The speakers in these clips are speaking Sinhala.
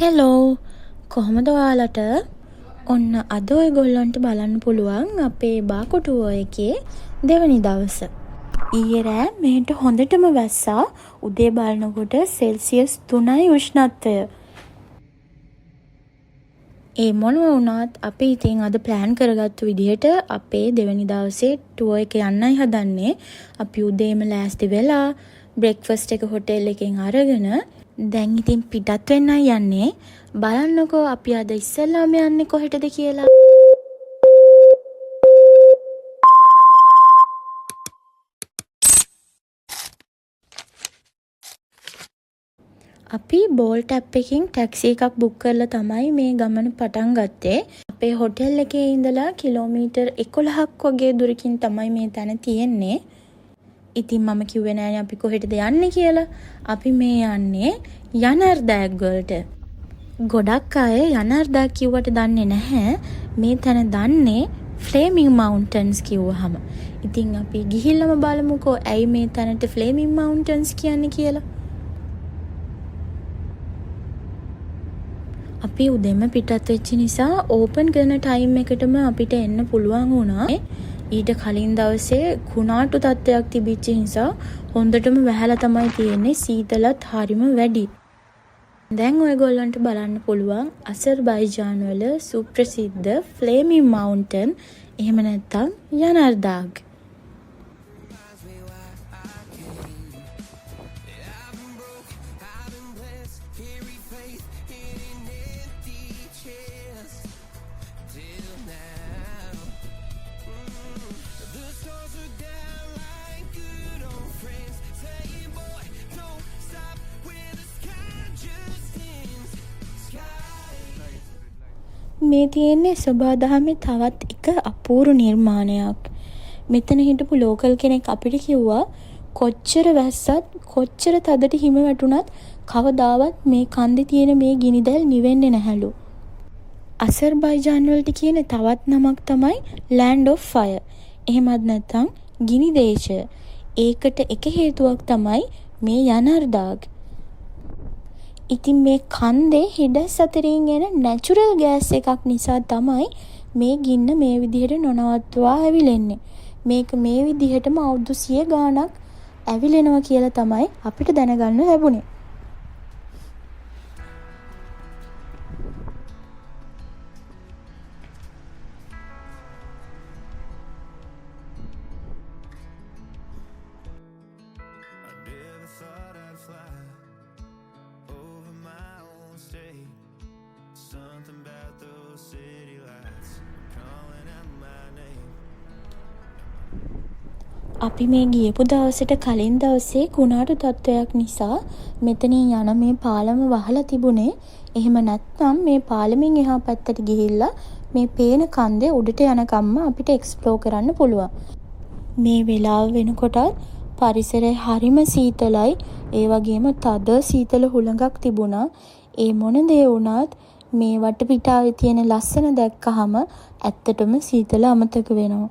හෙලෝ කොහොමද ඔයාලට? ඔන්න අද ඔයගොල්ලන්ට බලන්න පුළුවන් අපේ බාකුටුවෝ එකේ දෙවනි දවස. ඊයේ රෑ මෙහෙට හොඳටම වැස්සා. උදේ බලනකොට සෙල්සියස් 3යි උෂ්ණත්වය. ඒ මොනවා වුණත් අපි ඉතින් අද ප්ලෑන් කරගත්තු විදිහට අපේ දෙවනි දවසේ ටුවර් එක යන්නයි හදන්නේ. අපි උදේම ලෑස්ති වෙලා බ්‍රෙක්ෆාස්ට් එක හොටෙල් එකෙන් අරගෙන දැන් ඉතින් පිටත් වෙන්නයි යන්නේ. බලන්නකෝ අපි අද ඉස්සෙල්ලාම යන්නේ කොහෙටද කියලා. අපි බෝල්ට් ඇප් එකකින් ටැක්සි එකක් බුක් කරලා තමයි මේ ගමන පටන් ගත්තේ. අපේ හොටෙල් එකේ ඉඳලා කිලෝමීටර් 11ක් වගේ දුරකින් තමයි මේ තැන තියෙන්නේ. ඉතින් මම කිව්වේ නෑනේ අපි කොහෙටද යන්නේ කියලා. අපි මේ යන්නේ යනර්දාග් වලට. ගොඩක් අය යනර්දාග් කිව්වට දන්නේ නැහැ. මේ තැන දන්නේ ෆ්ලේමිං මවුන්ටන්ස් කිව්වහම. ඉතින් අපි ගිහිල්ලාම බලමුකෝ ඇයි මේ තැනට ෆ්ලේමිං මවුන්ටන්ස් කියන්නේ කියලා. අපි උදේම පිටත් වෙච්ච නිසා ඕපන් කරන ටයිම් එකටම අපිට එන්න පුළුවන් වුණා. ඊට කලින් දවසේ කුණාටු තත්ත්වයක් තිබිච්ච නිසා හොඳටම වැහැලා තමයි තියෙන්නේ. සීතලත් හරිම වැඩි. දැන් ඔයගොල්ලන්ට බලන්න පුළුවන් අසර්බයිජාන් වල සුප්‍රසිද්ධ ෆ්ලේමිං මවුන්ටන් එහෙම නැත්නම් යනර්දාග්. මේ තියෙන්නේ සබාදහමේ තවත් එක අපූර්ව නිර්මාණයක්. මෙතන හිටපු ලෝකල් කෙනෙක් අපිට කිව්වා කොච්චර වැස්සත් කොච්චර තදට හිම වැටුණත් කවදාවත් මේ කන්දේ තියෙන මේ ගිනිදැල් නිවෙන්නේ නැහැලු. අසර්බයිජාන් වලට කියන තවත් නමක් තමයි Land of Fire. එහෙමත් නැත්නම් ගිනි දේශය. ඒකට එක හේතුවක් තමයි මේ යනර්දාග්. ඉතින් මේ කන්දේ හිඩස් අතරින් එන නැචරල් ගෑස් එකක් නිසා තමයි මේ ගින්න මේ විදිහට නොනවත්වා ඇවිලෙන්නේ. මේක මේ විදිහටම අවුරුදු 100 ගාණක් ඇවිලෙනවා කියලා තමයි අපිට දැනගන්න ලැබුණේ. අපි මේ ගියපු දවසට කලින් දවසේ කුණාටු තත්ත්වයක් නිසා මෙතනින් යන මේ පාලම වහලා තිබුණේ. එහෙම නැත්නම් මේ පාලමෙන් එහා පැත්තට ගිහිල්ලා මේ පේන කන්දේ උඩට යනකම්ම අපිට එක්ස්ප්ලෝර් කරන්න පුළුවන්. මේ වෙලාව වෙනකොටත් පරිසරය හරිම සීතලයි. ඒ වගේම තද සීතල හුළඟක් තිබුණා. ඒ මොන දේ වුණත් මේ වටපිටාවේ තියෙන ලස්සන දැක්කහම ඇත්තටම සීතල අමතක වෙනවා.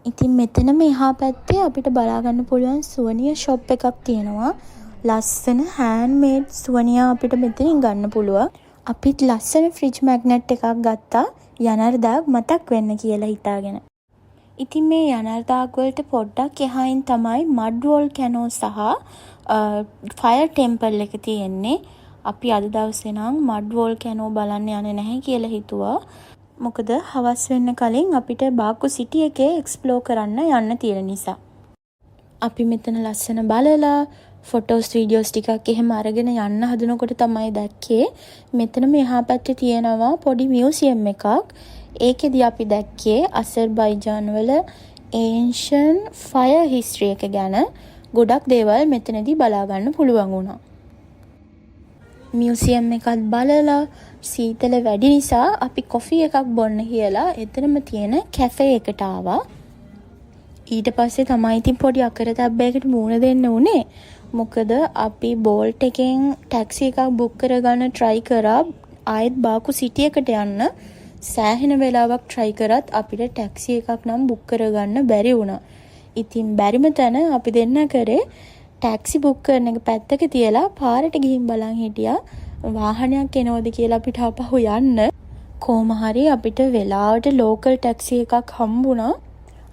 ඉතින් මෙතන මෙහා පැත්තේ අපිට බලා ගන්න පුළුවන් සුවනියර් ෂොප් එකක් තියෙනවා. ලස්සන හෑන්ඩ්මේඩ් සුවනියර් අපිට මෙතනින් ගන්න පුළුවන්. අපිත් ලස්සන ෆ්‍රිජ් මැග්නට් එකක් ගත්තා යනර්දාග් මතක් වෙන්න කියලා හිතාගෙන. ඉතින් මේ යනර්දාග් වලට පොඩ්ඩක් එහායින් තමයි මඩ් වෝල්කැනෝ සහ ෆයර් ටෙම්පල් එක තියෙන්නේ. අපි අද දවසේ නම් මඩ් වෝල්කැනෝ බලන්න යන්නේ නැහැ කියලා හිතුවා. මොකද හවස් වෙන්න කලින් අපිට බාකු සිටි එකේ එක්ස්ප්ලෝර් කරන්න යන්න තියෙන නිසා. අපි මෙතන ලස්සන බලලා ෆොටෝස් වීඩියෝස් ටිකක් එහෙම අරගෙන යන්න හදනකොට තමයි දැක්කේ මෙතන මෙහා පැත්තේ තියෙනවා පොඩි මියුසියම් එකක්. ඒකෙදි අපි දැක්කේ අසර්බයිජාන් වල ඒන්ෂන්ට් ෆයර් හිස්ටරි එක ගැන ගොඩක් දේවල් මෙතනදී බලා ගන්න පුළුවන් වුණා. මියුසියම් එකත් බලලා සීතල වැඩි නිසා අපි කොෆි එකක් බොන්න කියලා එතනම තියෙන කැෆේ එකට ආවා. ඊට පස්සේ තමයි ඉතින් පොඩි අකරතැබ්බයකට මුහුණ දෙන්න උනේ. මොකද අපි බෝල්ට් එකෙන් ටැක්සි එකක් බුක් කරගන්න try කරා. ආයෙත් බාකු සිටි එකට යන්න සෑහෙන වෙලාවක් try කරත් අපිට ටැක්සි එකක් නම් බුක් කරගන්න බැරි වුණා. ඉතින් බැරිම තැන අපි දෙන්න කරේ ටැක්සි බුක් කරන එක පැත්තක තියලා පාරට ගිහින් බලන් හිටියා වාහනයක් එනවද කියලා අපිට ආපහු යන්න. කොහොම හරි අපිට වෙලාවට ලෝකල් ටැක්සි එකක් හම්බුණා.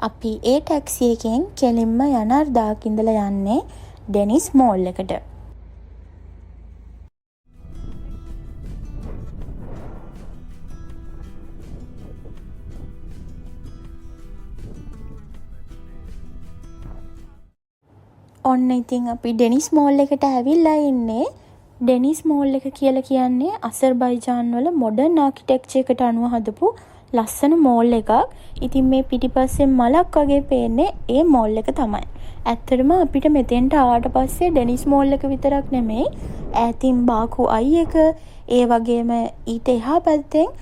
අපි ඒ ටැක්සි එකෙන් කෙලින්ම යනාර්දාක් ඉඳලා යන්නේ ඩෙනිස් මෝල් එකට. ඔන්න ඉතින් අපි ඩෙනිස් මෝල් එකට ඇවිල්ලා ඉන්නේ. ඩෙනිස් මෝල් එක කියලා කියන්නේ අසර්බයිජාන් වල මොඩර්න් ආකිටෙක්චර් එකට අනුව හදපු ලස්සන මෝල් එකක්. ඉතින් මේ පිටිපස්සේ මලක් වගේ පේන්නේ ඒ මෝල් එක තමයි. ඇත්තටම අපිට මෙතෙන්ට ආවට පස්සේ ඩෙනිස් මෝල් එක විතරක් නෙමෙයි ඈතින් බාකු අයි එක ඒ වගේම ඊට එහා පැත්තෙන්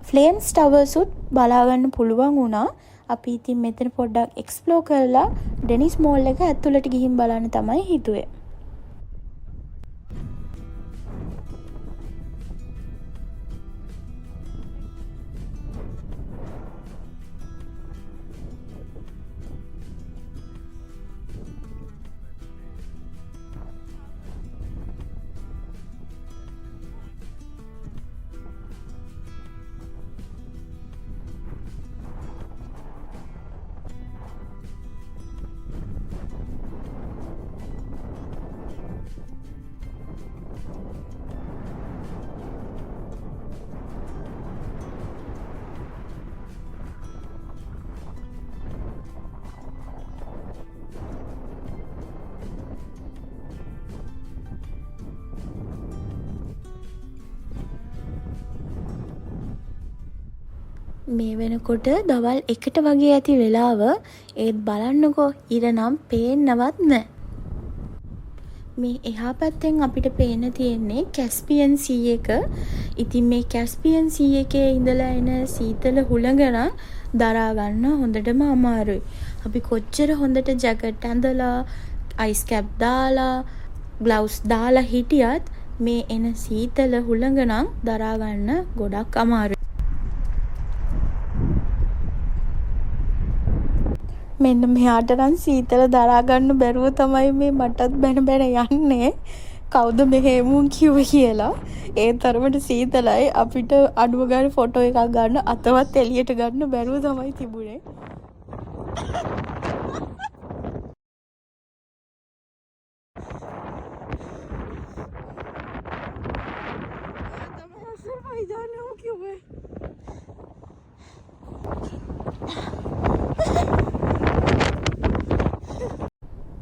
ෆ්ලේම්ස් ටවර්ස් උත් බලා ගන්න පුළුවන් වුණා. අපි ඉතින් මෙතන පොඩ්ඩක් එක්ස්ප්ලෝර් කරලා ඩෙනිස් මෝල් එක ඇතුළට ගිහින් බලන්න තමයි හිතුවේ. මේ වෙනකොට දවල් 1ට වගේ ඇති වෙලාව. ඒත් බලන්නකෝ ඉර නම් පේන්නවත් නැහැ. මේ එහා පැත්තෙන් අපිට පේන්න තියෙන්නේ කැස්පියන් සී එක. ඉතින් මේ කැස්පියන් සී එකේ ඉඳලා එන සීතල හුළඟ නම් දරා ගන්න හොඳටම අමාරුයි. අපි කොච්චර හොඳට ජැකට් ඇඳලා අයිස් කැප් දාලා ග්ලව්ස් දාලා හිටියත් මේ එන සීතල හුළඟ නම් දරා ගන්න ගොඩක් අමාරුයි. මෙන්න මෙයාට නම් සීතල දරා ගන්න බැරුව තමයි මේ මටත් බැන බැන යන්නේ. කවුද මෙහෙමුන් කිව්ව කියලා. ඒ තරමට සීතලයි අපිට අඩුව ගන්න ෆොටෝ එකක් ගන්න අතවත් එළියට ගන්න බැරුව තමයි තිබුණේ.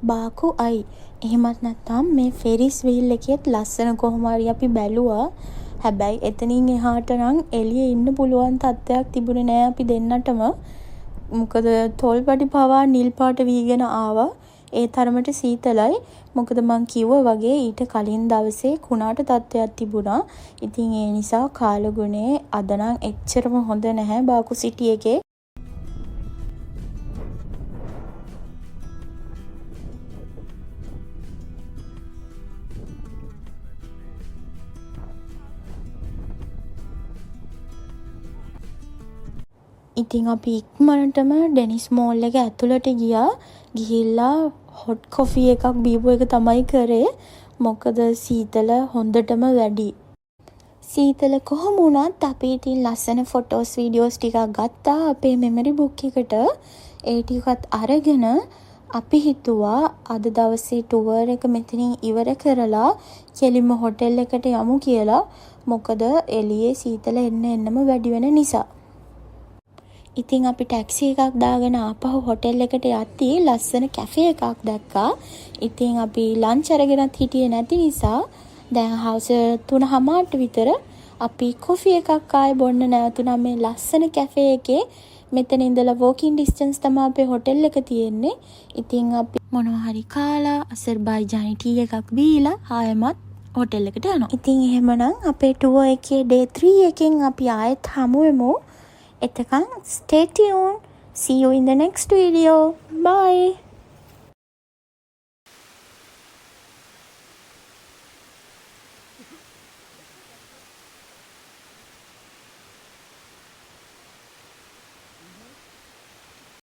බාකු අයි එහෙමත් නැත්නම් මේ ෆෙරිස් වීල් එකේත් ලස්සන කොහොම හරි අපි බැලුවා. හැබැයි එතනින් එහාට නම් එළියේ ඉන්න පුළුවන් තත්ත්වයක් තිබුණේ නෑ අපි දෙන්නටම. මොකද තොල්පටි පවා නිල් පාට වීගෙන ආවා. ඒ තරමට සීතලයි. මොකද මං කිව්වා වගේ ඊට කලින් දවසේ කුණාට තත්ත්වයක් තිබුණා. ඉතින් ඒ නිසා කාලගුණේ අද නම් එච්චරම හොඳ නැහැ බාකු සිටි එකේ. ඉතින් අපි ඉක්මනටම ඩෙනිස් මෝල් එක ඇතුළට ගියා. ගිහිල්ලා හොට් කොෆි එකක් බීපු එක තමයි කරේ. මොකද සීතල හොඳටම වැඩි. සීතල කොහොම වුණත් අපි ඉතින් ලස්සන ෆොටෝස් වීඩියෝස් ටිකක් ගත්තා අපේ මෙමරි බුක් එකට. ඒ ටිකත් අරගෙන අපි හිතුවා අද දවසේ ටුවර් එක මෙතනින් ඉවර කරලා කෙලින්ම හොටෙල් එකට යමු කියලා. මොකද එළියේ සීතල එන්නම වැඩි වෙන නිසා. ඉතින් අපි ටැක්සි එකක් දාගෙන ආපහු හොටෙල් එකට යද්දී ලස්සන කැෆේ එකක් දැක්කා. ඉතින් අපි ලන්ච් අරගෙනත් හිටියේ නැති නිසා දැන් හවස 3:00 විතර අපි කොෆි එකක් ආයේ බොන්න නැවතුණා මේ ලස්සන කැෆේ එකේ. මෙතන ඉඳලා වෝකින් ඩිස්ටන්ස් තමයි අපේ හොටෙල් එක තියෙන්නේ. ඉතින් අපි මොනවා හරි කාලා අසර්බයිජානි ටී එකක් බීලා ආයෙමත් හොටෙල් එකට යනවා. ඉතින් එහෙමනම් අපේ ටුවර් එකේ day 3 එකෙන් අපි ආයෙත් හමු වෙමු. එතකන් stay tuned. See you in the next video. Bye.